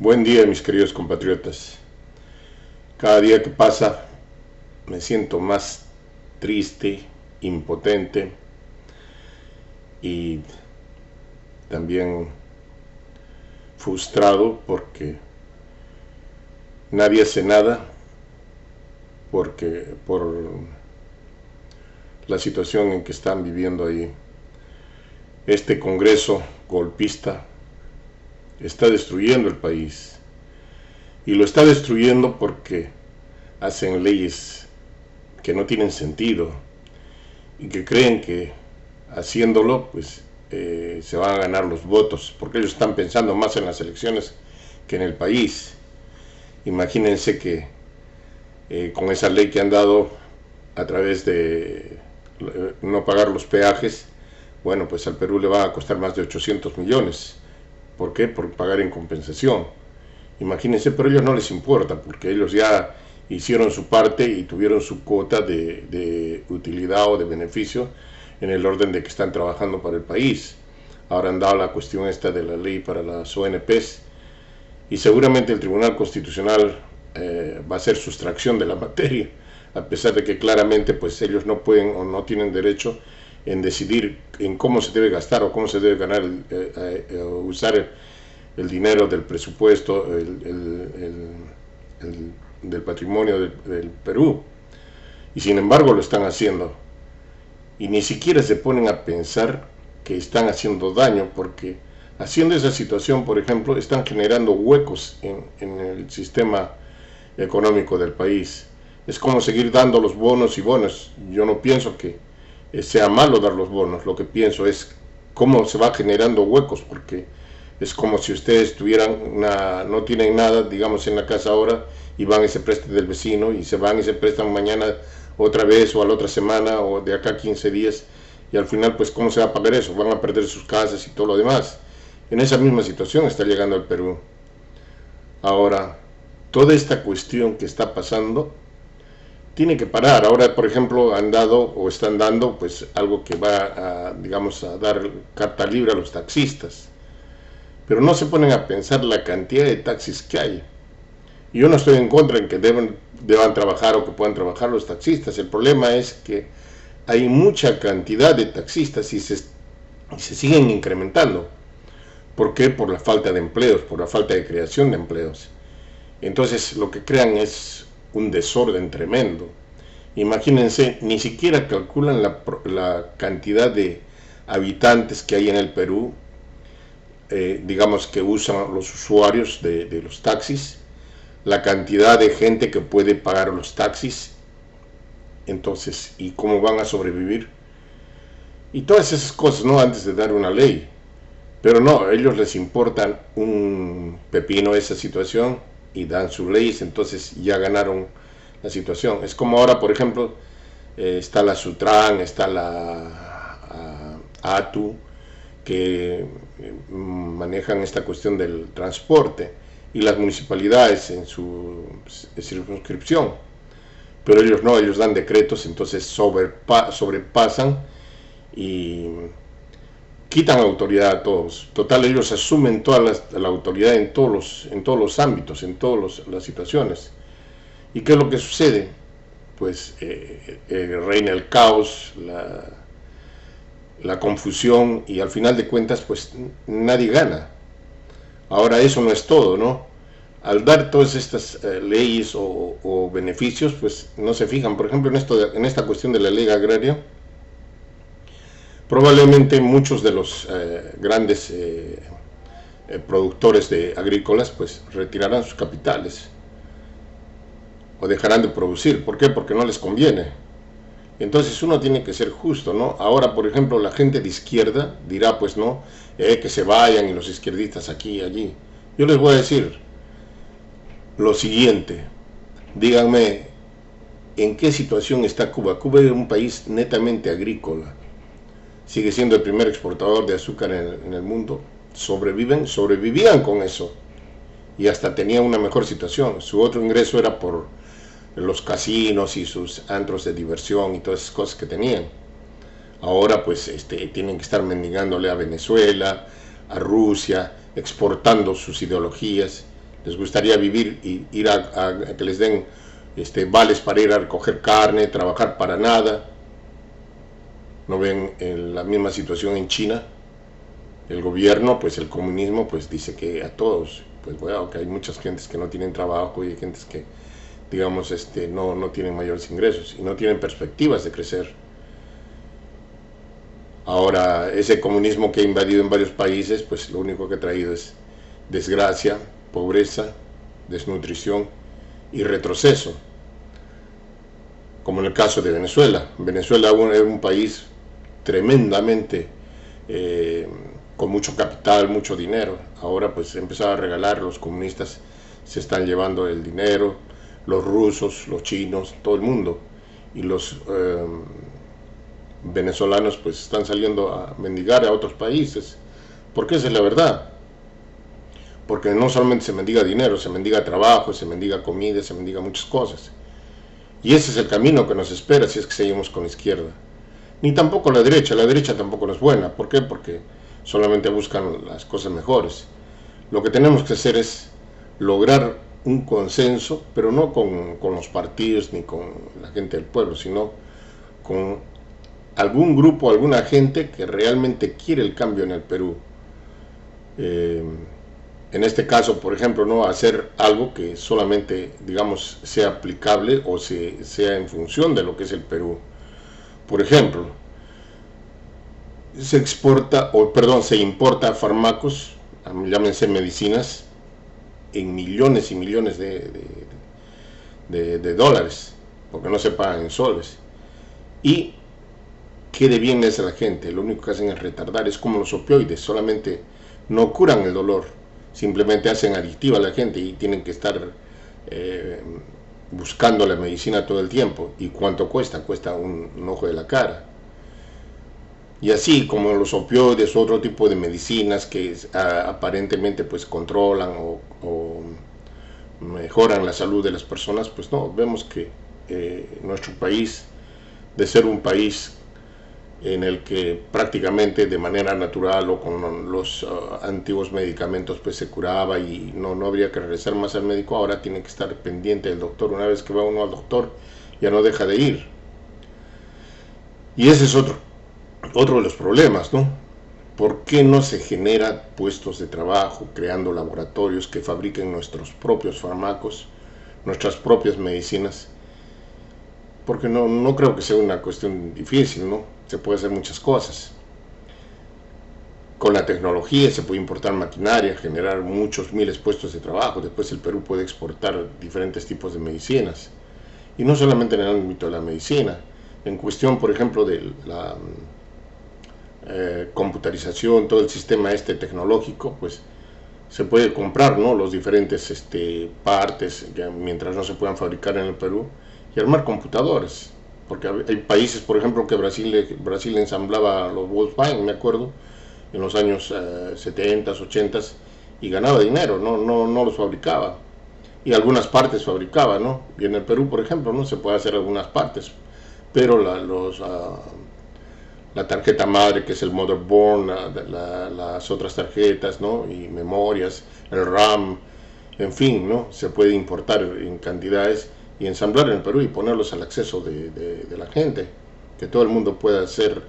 Buen día, mis queridos compatriotas. Cada día que pasa me siento más triste, impotente y también frustrado porque nadie hace nada por la situación en que están viviendo ahí. Este Congreso golpista está destruyendo el país y lo está destruyendo porque hacen leyes que no tienen sentido y que creen que haciéndolo pues se van a ganar los votos, porque ellos están pensando más en las elecciones que en el país. Imagínense que con esa ley que han dado a través de no pagar los peajes, bueno, pues al Perú le va a costar más de 800 millones. ¿Por qué? Por pagar en compensación. Imagínense, pero a ellos no les importa, porque ellos ya hicieron su parte y tuvieron su cuota de utilidad o de beneficio en el orden de que están trabajando para el país. Ahora han dado la cuestión esta de la ley para las ONPs y seguramente el Tribunal Constitucional va a hacer sustracción de la materia, a pesar de que claramente pues ellos no pueden o no tienen derecho en decidir en cómo se debe gastar o cómo se debe ganar, usar el dinero del presupuesto, del patrimonio del Perú. Y sin embargo lo están haciendo. Y ni siquiera se ponen a pensar que están haciendo daño, porque haciendo esa situación, por ejemplo, están generando huecos en el sistema económico del país. Es como seguir dando los bonos y bonos. Yo no pienso que sea malo dar los bonos, lo que pienso es cómo se va generando huecos, porque es como si ustedes no tienen nada, digamos, en la casa ahora, y van y se prestan del vecino, y se van y se prestan mañana otra vez, o a la otra semana, o de acá 15 días, y al final, pues, ¿cómo se va a pagar eso? Van a perder sus casas y todo lo demás. En esa misma situación está llegando al Perú. Ahora, toda esta cuestión que está pasando tiene que parar. Ahora, por ejemplo, han dado o están dando pues algo que va a, digamos, a dar carta libre a los taxistas. Pero no se ponen a pensar la cantidad de taxis que hay. Y yo no estoy en contra en que deban trabajar o que puedan trabajar los taxistas. El problema es que hay mucha cantidad de taxistas y se siguen incrementando. ¿Por qué? Por la falta de empleos, por la falta de creación de empleos. Entonces lo que crean es un desorden tremendo. Imagínense, ni siquiera calculan la cantidad de habitantes que hay en el Perú, digamos que usan los usuarios de los taxis, la cantidad de gente que puede pagar los taxis, entonces, ¿y cómo van a sobrevivir? Y todas esas cosas, ¿no? Antes de dar una ley. Pero no, a ellos les importan un pepino esa situación y dan sus leyes, entonces ya ganaron la situación. Es como ahora, por ejemplo, está la Sutran, está la ATU, que manejan esta cuestión del transporte, y las municipalidades en su circunscripción. Pero ellos no, ellos dan decretos, entonces sobrepasan y quitan autoridad a todos. Total, ellos asumen toda la autoridad en todos los ámbitos, en todas las situaciones. ¿Y qué es lo que sucede? Pues reina el caos, la confusión, y al final de cuentas pues nadie gana. Ahora eso no es todo, ¿no? Al dar todas estas leyes o beneficios, pues no se fijan. Por ejemplo, en esta cuestión de la ley agraria, probablemente muchos de los grandes productores agrícolas pues retirarán sus capitales o dejarán de producir. ¿Por qué? Porque no les conviene. Entonces uno tiene que ser justo, ¿no? Ahora, por ejemplo, la gente de izquierda dirá, pues no, que se vayan y los izquierdistas aquí y allí. Yo les voy a decir lo siguiente, díganme, ¿en qué situación está Cuba? Cuba es un país netamente agrícola, sigue siendo el primer exportador de azúcar en el mundo, sobrevivían con eso, y hasta tenían una mejor situación. Su otro ingreso era por los casinos y sus antros de diversión y todas esas cosas que tenían. Ahora pues tienen que estar mendigándole a Venezuela, a Rusia, exportando sus ideologías, Les gustaría vivir y ir a que les den vales para ir a recoger carne, trabajar para nada. No ven la misma situación en China. El gobierno, pues el comunismo, pues dice que a todos, pues bueno, que hay muchas gentes que no tienen trabajo y hay gentes que, digamos, no tienen mayores ingresos y no tienen perspectivas de crecer. Ahora, ese comunismo que ha invadido en varios países, pues lo único que ha traído es desgracia, pobreza, desnutrición y retroceso. Como en el caso de Venezuela. Venezuela era un país tremendamente con mucho capital, mucho dinero. Ahora pues empezaba a regalar, los comunistas se están llevando el dinero, los rusos, los chinos, todo el mundo. Y los venezolanos pues están saliendo a mendigar a otros países. Porque esa es la verdad. Porque no solamente se mendiga dinero, se mendiga trabajo, se mendiga comida, se mendiga muchas cosas. Y ese es el camino que nos espera si es que seguimos con la izquierda. Ni tampoco la derecha tampoco no es buena. ¿Por qué? Porque solamente buscan las cosas mejores. Lo que tenemos que hacer es lograr un consenso, pero no con los partidos ni con la gente del pueblo, sino con algún grupo, alguna gente que realmente quiere el cambio en el Perú. En este caso, por ejemplo, no hacer algo que solamente, digamos, sea aplicable o sea en función de lo que es el Perú. Por ejemplo, se importa fármacos, llámense medicinas, en millones y millones de dólares, porque no se pagan en soles. Y qué de bien es a la gente, lo único que hacen es retardar, es como los opioides, solamente no curan el dolor, simplemente hacen adictiva a la gente y tienen que estar buscando la medicina todo el tiempo. ¿Y cuánto cuesta? Cuesta un ojo de la cara. Y así como los opioides, otro tipo de medicinas que aparentemente pues controlan o mejoran la salud de las personas, pues no, vemos que nuestro país, de ser un país en el que prácticamente de manera natural o con los antiguos medicamentos pues se curaba y no habría que regresar más al médico, ahora tiene que estar pendiente del doctor. Una vez que va uno al doctor ya no deja de ir. Y ese es otro de los problemas, ¿no? ¿Por qué no se generan puestos de trabajo creando laboratorios que fabriquen nuestros propios fármacos, nuestras propias medicinas? Porque no creo que sea una cuestión difícil, ¿no? Se puede hacer muchas cosas. Con la tecnología se puede importar maquinaria, generar muchos miles de puestos de trabajo. Después el Perú puede exportar diferentes tipos de medicinas. Y no solamente en el ámbito de la medicina. En cuestión, por ejemplo, de la computarización, todo el sistema tecnológico, pues se puede comprar, ¿no?, los diferentes partes, ya, mientras no se puedan fabricar en el Perú, y armar computadoras. Porque hay países, por ejemplo, que Brasil ensamblaba los Volkswagen, me acuerdo, en los años 70, 80, y ganaba dinero, no los fabricaba. Y algunas partes fabricaba, ¿no? Y en el Perú, por ejemplo, no se puede hacer algunas partes, pero la tarjeta madre, que es el motherboard, las otras tarjetas, ¿no?, y memorias, el RAM, en fin, ¿no?, se puede importar en cantidades y ensamblar en el Perú y ponerlos al acceso de la gente, que todo el mundo pueda hacer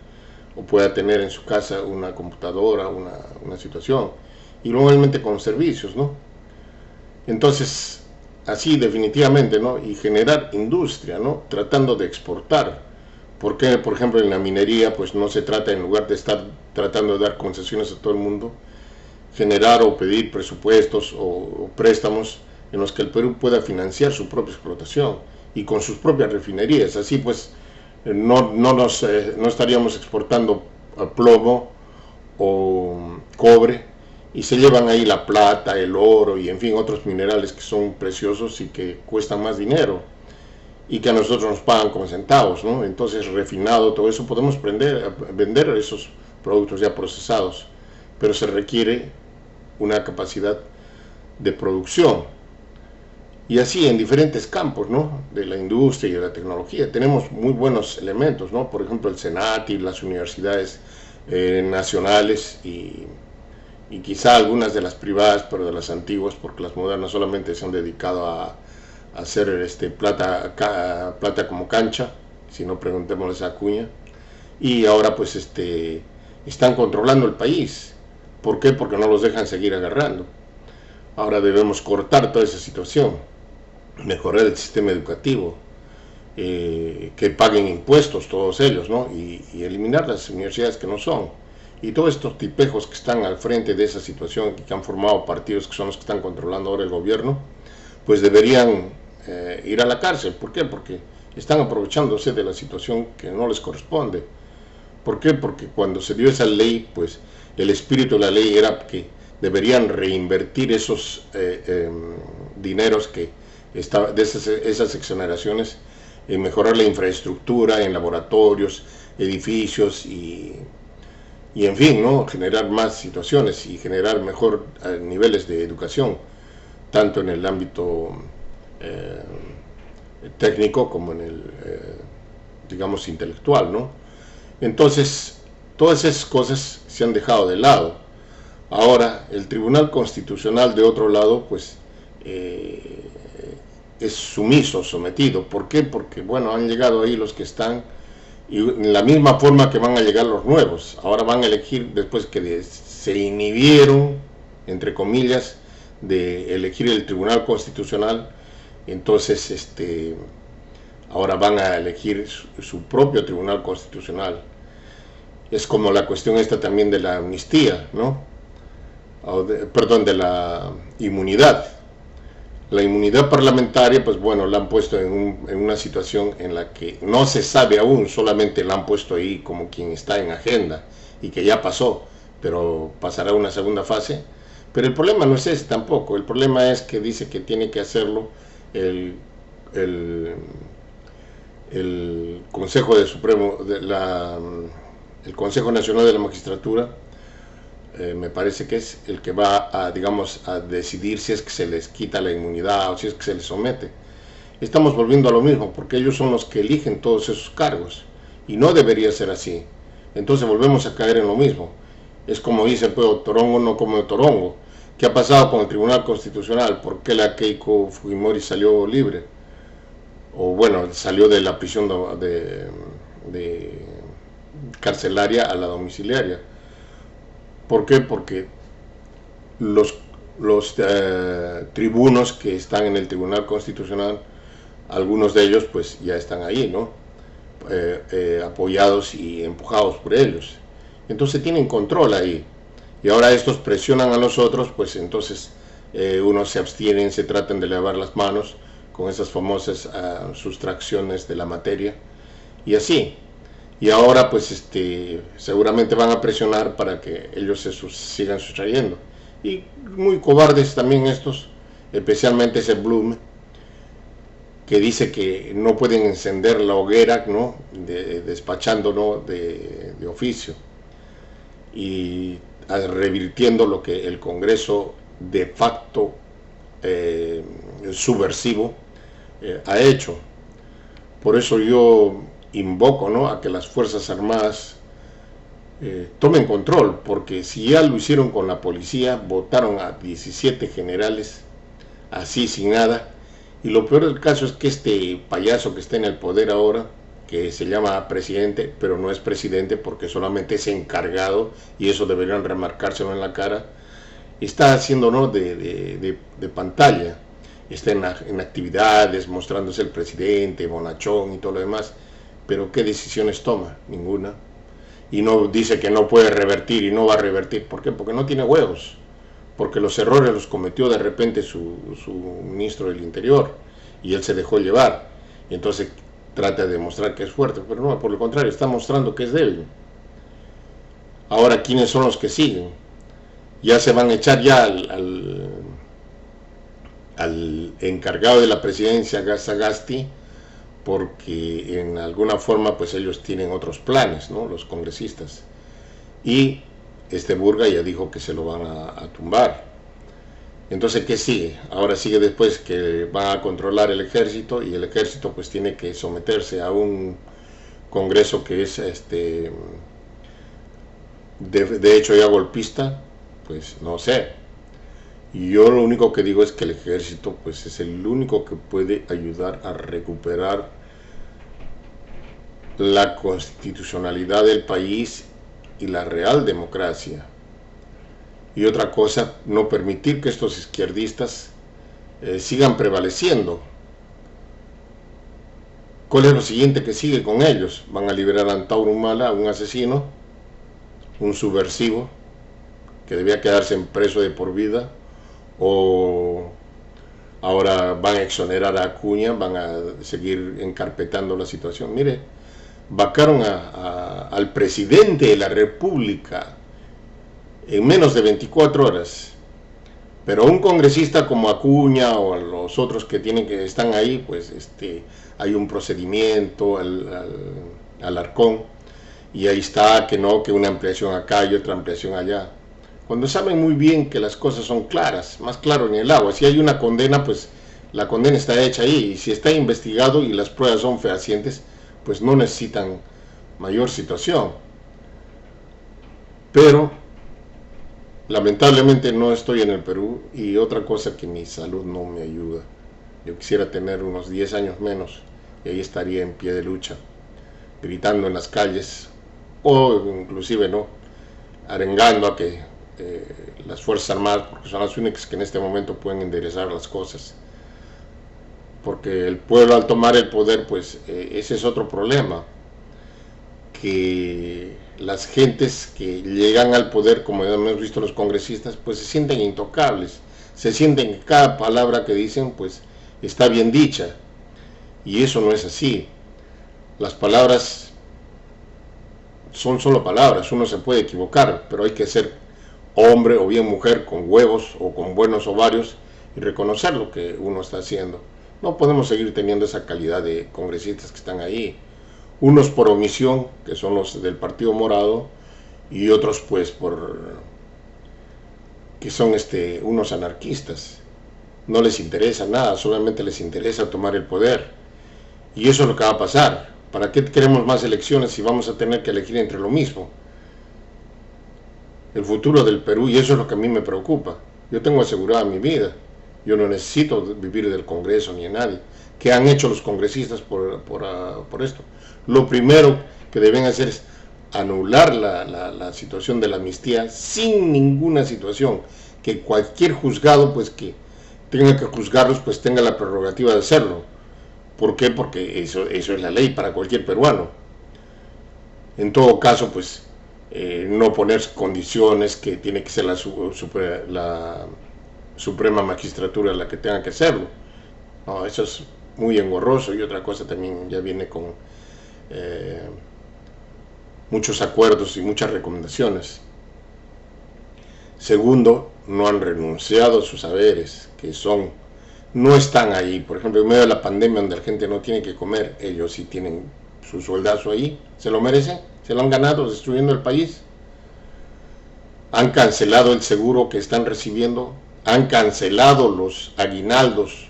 o pueda tener en su casa una computadora, una situación, y normalmente con servicios, ¿no? Entonces, así definitivamente, ¿no?, y generar industria, ¿no?, tratando de exportar. Porque, por ejemplo, en la minería, pues no se trata, en lugar de estar tratando de dar concesiones a todo el mundo, generar o pedir presupuestos o préstamos en los que el Perú pueda financiar su propia explotación y con sus propias refinerías. Así pues, no estaríamos exportando plomo o cobre y se llevan ahí la plata, el oro y en fin otros minerales que son preciosos y que cuestan más dinero y que a nosotros nos pagan con centavos, ¿no? Entonces, refinado todo eso, podemos vender esos productos ya procesados, pero se requiere una capacidad de producción. Y así en diferentes campos, ¿no?, de la industria y de la tecnología. Tenemos muy buenos elementos, ¿no? Por ejemplo, el CENATI, las universidades nacionales y y quizá algunas de las privadas, pero de las antiguas, porque las modernas solamente se han dedicado a hacer plata como cancha, si no preguntémosles a Acuña, y ahora pues están controlando el país. ¿Por qué? Porque no los dejan seguir agarrando. Ahora debemos cortar toda esa situación, mejorar el sistema educativo, que paguen impuestos todos ellos, ¿no? Y eliminar las universidades que no son. Y todos estos tipejos que están al frente de esa situación, que han formado partidos que son los que están controlando ahora el gobierno, pues deberían ir a la cárcel. ¿Por qué? Porque están aprovechándose de la situación que no les corresponde. ¿Por qué? Porque cuando se dio esa ley, pues el espíritu de la ley era que deberían reinvertir esos dineros que de esas exoneraciones en mejorar la infraestructura, en laboratorios, edificios y en fin, ¿no? Generar más situaciones y generar mejor niveles de educación, tanto en el ámbito técnico como en el, digamos, intelectual, ¿no? Entonces, todas esas cosas se han dejado de lado. Ahora, el Tribunal Constitucional, de otro lado, pues es sumiso, sometido. ¿Por qué? Porque, bueno, han llegado ahí los que están, y en la misma forma que van a llegar los nuevos. Ahora van a elegir, después que se inhibieron, entre comillas, de elegir el Tribunal Constitucional, entonces ahora van a elegir su propio Tribunal Constitucional. Es como la cuestión esta también de la amnistía, ¿no? Perdón, de la inmunidad. La inmunidad parlamentaria, pues bueno, la han puesto en una situación en la que no se sabe aún, solamente la han puesto ahí como quien está en agenda y que ya pasó, pero pasará una segunda fase. Pero el problema no es ese tampoco, el problema es que dice que tiene que hacerlo el Consejo de Supremo, el Consejo Nacional de la Magistratura, me parece que es el que va a, digamos, a decidir si es que se les quita la inmunidad o si es que se les somete. Estamos volviendo a lo mismo, porque ellos son los que eligen todos esos cargos, y no debería ser así. Entonces volvemos a caer en lo mismo. Es como dice el pueblo, Torongo no come Torongo. ¿Qué ha pasado con el Tribunal Constitucional? ¿Por qué la Keiko Fujimori salió libre? O bueno, salió de la prisión de carcelaria a la domiciliaria. ¿Por qué? Porque los tribunos que están en el Tribunal Constitucional, algunos de ellos pues ya están ahí, ¿no? Apoyados y empujados por ellos. Entonces tienen control ahí. Y ahora estos presionan a nosotros, pues entonces unos se abstienen, se tratan de lavar las manos con esas famosas sustracciones de la materia. Y así. Y ahora pues seguramente van a presionar para que ellos se sigan sustrayendo. Y muy cobardes también estos, especialmente ese Blum, que dice que no pueden encender la hoguera, ¿no? Despachando, ¿no? de oficio. Y revirtiendo lo que el Congreso de facto subversivo ha hecho. Por eso yo invoco, ¿no? a que las Fuerzas Armadas tomen control, porque si ya lo hicieron con la policía, votaron a 17 generales así sin nada, y lo peor del caso es que este payaso que está en el poder ahora, que se llama presidente, pero no es presidente porque solamente es encargado, y eso deberían remarcárselo en la cara, está haciendo, ¿no? de pantalla, está en actividades, mostrándose el presidente, bonachón y todo lo demás, pero ¿qué decisiones toma? Ninguna. Y no dice que no puede revertir y no va a revertir. ¿Por qué? Porque no tiene huevos. Porque los errores los cometió de repente su ministro del Interior y él se dejó llevar. Y entonces trata de demostrar que es fuerte, pero no, por lo contrario, está mostrando que es débil. Ahora, ¿quiénes son los que siguen? Ya se van a echar ya al encargado de la presidencia, Sagasti, porque en alguna forma pues ellos tienen otros planes, ¿no? Los congresistas. Y Burga ya dijo que se lo van a tumbar. Entonces, ¿qué sigue? Ahora sigue después que van a controlar el ejército, y el ejército pues tiene que someterse a un congreso que es de hecho ya golpista, pues no sé. Y yo lo único que digo es que el ejército pues es el único que puede ayudar a recuperar la constitucionalidad del país y la real democracia. Y otra cosa, no permitir que estos izquierdistas sigan prevaleciendo. ¿Cuál es lo siguiente que sigue con ellos? Van a liberar a Antauro Humala, un asesino, un subversivo, que debía quedarse en preso de por vida, o ahora van a exonerar a Acuña, van a seguir encarpetando la situación. Mire, vacaron al presidente de la República en menos de 24 horas. Pero un congresista como Acuña o a los otros que están ahí, pues hay un procedimiento al Arcón, y ahí está, que no, que una ampliación acá y otra ampliación allá. Cuando saben muy bien que las cosas son claras, más claro en el agua. Si hay una condena, pues la condena está hecha ahí, y si está investigado y las pruebas son fehacientes, pues no necesitan mayor situación. Pero lamentablemente no estoy en el Perú, y otra cosa, que mi salud no me ayuda. Yo quisiera tener unos 10 años menos y ahí estaría en pie de lucha, gritando en las calles, o inclusive no, arengando a que las Fuerzas Armadas, porque son las únicas que en este momento pueden enderezar las cosas. Porque el pueblo, al tomar el poder, pues ese es otro problema, que las gentes que llegan al poder, como ya hemos visto los congresistas, pues se sienten intocables, se sienten que cada palabra que dicen pues está bien dicha, y eso no es así. Las palabras son solo palabras, uno se puede equivocar, pero hay que ser hombre o bien mujer con huevos o con buenos ovarios y reconocer lo que uno está haciendo. No podemos seguir teniendo esa calidad de congresistas que están ahí, unos por omisión, que son los del Partido Morado, y otros pues que son unos anarquistas. No les interesa nada, solamente les interesa tomar el poder. Y eso es lo que va a pasar. ¿Para qué queremos más elecciones si vamos a tener que elegir entre lo mismo? El futuro del Perú, y eso es lo que a mí me preocupa. Yo tengo asegurada mi vida. Yo no necesito vivir del Congreso ni de nadie. ¿Qué han hecho los congresistas por esto? Lo primero que deben hacer es anular la situación de la amnistía sin ninguna situación. Que cualquier juzgado, pues que tenga que juzgarlos, pues tenga la prerrogativa de hacerlo. ¿Por qué? Porque eso es la ley para cualquier peruano. En todo caso, pues no poner condiciones que tiene que ser la Suprema Magistratura la que tenga que hacerlo. No, eso es muy engorroso. Y otra cosa también ya viene con muchos acuerdos y muchas recomendaciones. Segundo, no han renunciado a sus saberes, que no están ahí. Por ejemplo, en medio de la pandemia, donde la gente no tiene que comer, ellos sí tienen su sueldazo ahí, se lo merecen, se lo han ganado destruyendo el país. Han cancelado el seguro que están recibiendo, han cancelado los aguinaldos,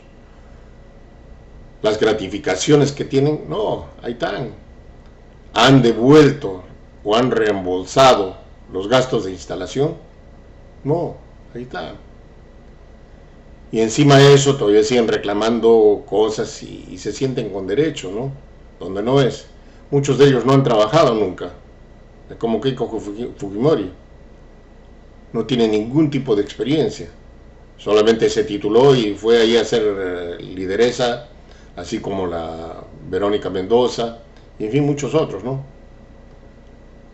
las gratificaciones que tienen. No, ahí están. Han devuelto o han reembolsado los gastos de instalación. No, ahí está. Y encima de eso todavía siguen reclamando cosas y se sienten con derecho, ¿no? Donde no es. Muchos de ellos no han trabajado nunca, como Keiko Fujimori. No tiene ningún tipo de experiencia. Solamente se tituló y fue ahí a ser lideresa, así como la Verónica Mendoza, y en fin, muchos otros, ¿no?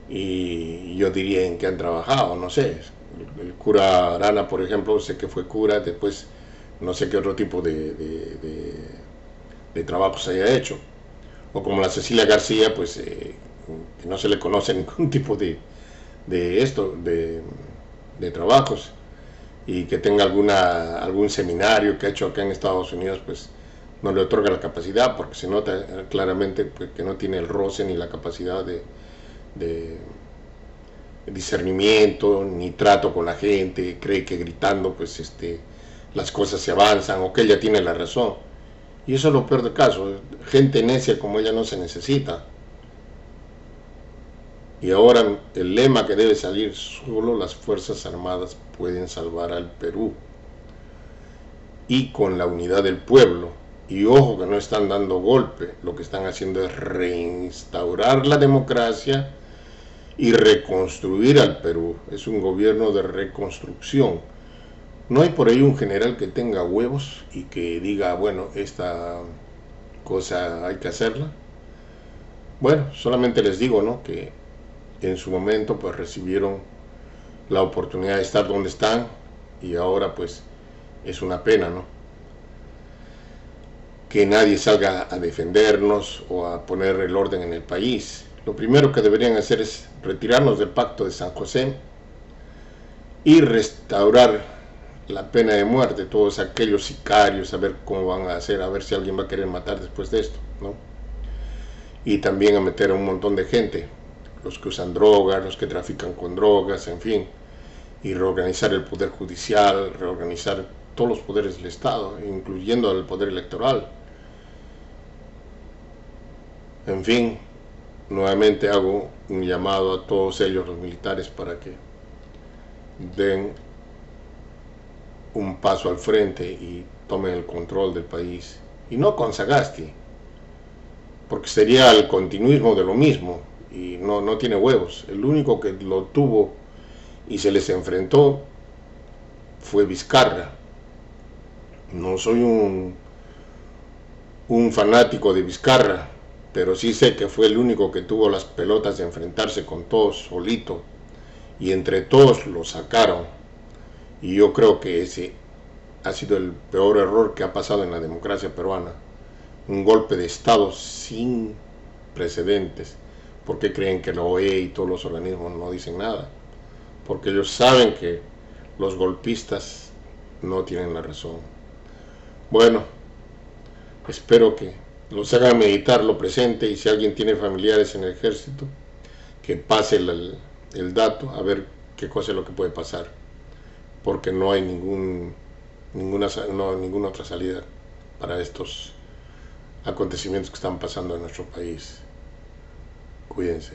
Y yo diría en qué han trabajado, no sé. El cura Arana, por ejemplo, sé que fue cura, después no sé qué otro tipo de trabajos haya hecho. O como la Cecilia García, pues que no se le conoce ningún tipo de trabajos, y que tenga algún seminario que ha hecho acá en Estados Unidos, pues no le otorga la capacidad, porque se nota claramente pues, que no tiene el roce ni la capacidad de discernimiento ni trato con la gente. Cree que gritando pues las cosas se avanzan, o que ella tiene la razón, y eso es lo peor del caso. Gente necia como ella no se necesita. Y ahora el lema que debe salir: solo las Fuerzas Armadas pueden salvar al Perú, y con la unidad del pueblo. Y ojo que no están dando golpe, lo que están haciendo es reinstaurar la democracia y reconstruir al Perú. Es un gobierno de reconstrucción. No hay por ahí un general que tenga huevos y que diga, bueno, esta cosa hay que hacerla. Bueno, solamente les digo, ¿no?, que en su momento pues recibieron la oportunidad de estar donde están, y ahora pues es una pena, ¿no?, que nadie salga a defendernos o a poner el orden en el país. Lo primero que deberían hacer es retirarnos del Pacto de San José y restaurar la pena de muerte, todos aquellos sicarios, a ver cómo van a hacer, a ver si alguien va a querer matar después de esto, ¿no? Y también a meter a un montón de gente, los que usan drogas, los que trafican con drogas, en fin, y reorganizar el poder judicial, reorganizar todos los poderes del Estado, incluyendo el poder electoral. En fin, nuevamente hago un llamado a todos ellos, los militares, para que den un paso al frente y tomen el control del país. Y no con Sagasti, porque sería el continuismo de lo mismo, y no tiene huevos. El único que lo tuvo y se les enfrentó fue Vizcarra. No soy un fanático de Vizcarra, pero sí sé que fue el único que tuvo las pelotas de enfrentarse con todos solito, y entre todos lo sacaron. Y yo creo que ese ha sido el peor error que ha pasado en la democracia peruana. Un golpe de Estado sin precedentes. ¿Por qué creen que la OEA y todos los organismos no dicen nada? Porque ellos saben que los golpistas no tienen la razón. Bueno, espero que los hagan meditar lo presente, y si alguien tiene familiares en el ejército, que pase el dato a ver qué cosa es lo que puede pasar, porque no hay ninguna otra salida para estos acontecimientos que están pasando en nuestro país. Cuídense.